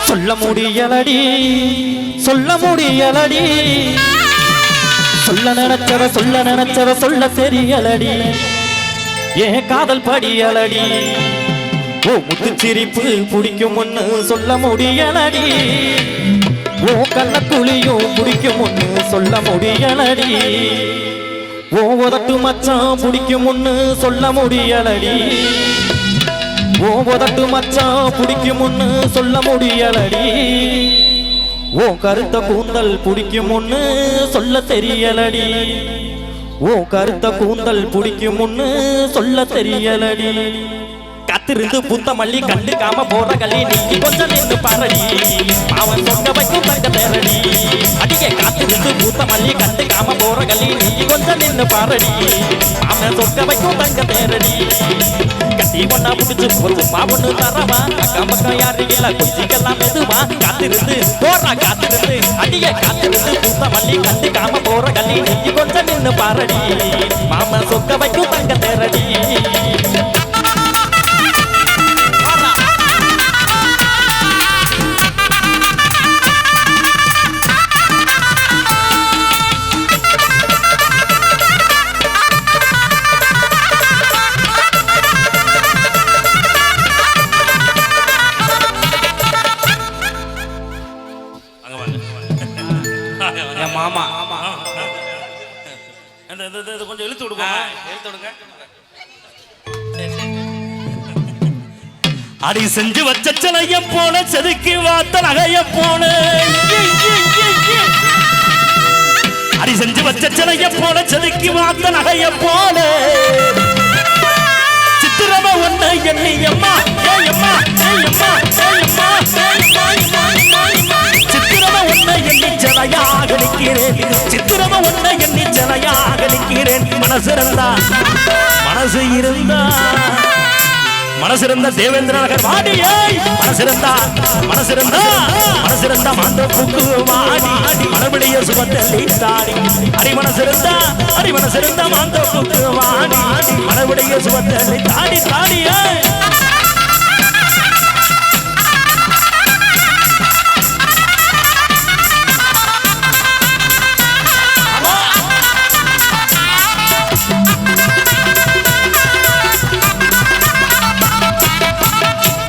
சொல்ல முடியலடி சொல்ல முடியலடி சொல்ல நினைச்சவ சொல்ல தெரியலடி ஏன் காதல் படியலடி ஓ முத்து சிரிப்பு பிடிக்கும் ஒண்ணு சொல்ல முடியலடி ஓ கண்ணக்குழியும் பிடிக்கும் ஒண்ணு சொல்ல முடியலடி ஓ உதட்டு மச்சான் பிடிக்கும் ஒண்ணு சொல்ல முடியலடி ஓ உதட்டு மச்சான் பிடிக்கும் ஒண்ணு சொல்ல முடியலடி ஓ கருத்த கூந்தல் பிடிக்கும் ஒண்ணு சொல்ல தெரியலடி ஓ கருத்த கூந்தல் பிடிக்கும் ஒண்ணு சொல்ல தெரியலடி காத்திருந்து பூத்த மல்லி கண்டுக்காம போற கல்லி நீ கொஞ்சம் நின்று பாரடி அவன் சொக்க வைக்கும் தங்க தேரடி அடியே காத்திருந்து பூத்த மல்லி கண்டுக்காம போற கல்லி நீ கொஞ்சம் நின்று பாரடி அவன் சொக்க வைக்கும் தங்க தேரடி கட்டி ஒன்னா முடிச்சு பொறுமா ஒண்ணு தரவா அக்கம் பக்கம் யாரு இல்ல கொஞ்சிக்கெல்லாம் மெதுவா காத்திருந்து போறா காத்திருந்து அடியே காத்திருந்து பூத்த மல்லி கண்டுக்காம போற கல்லி நீ கொஞ்சம் நின்று பாரடி மாமன் சொக்க வைக்கும் தங்க தேரடி மாமா கொஞ்சம் இழுத்து விடுங்க அடி செஞ்சு வச்ச சிலைய போல செதுக்கி வாத்த நகைய போல அடி செஞ்சு வச்ச சிலைய போல செதுக்கி வாத்த நகைய போல சித்திரம ஒண்ணு எண்ணி அம்மா ஏயம்மா ஏயம்மா ஏயம்மா சித்திரம ஒண்ணு எண்ணி சிலையாக நிற்கிறேன் சித்திரம ஒண்ணு எண்ணி சிலையாக நிற்கிறேன் மனசு இருந்தா மனசு இருந்தா மனசு இருந்தா தேவேந்திர நகர் வாடியே மனசு இருந்தா மாந்த பூக்கு வாடி மறுபடிய சுமத்தலி தாடி அடி மனசு இருந்தா மாந்த பூக்கு வாடி மறுபடிய சுமத்தலி தாடி தாடியே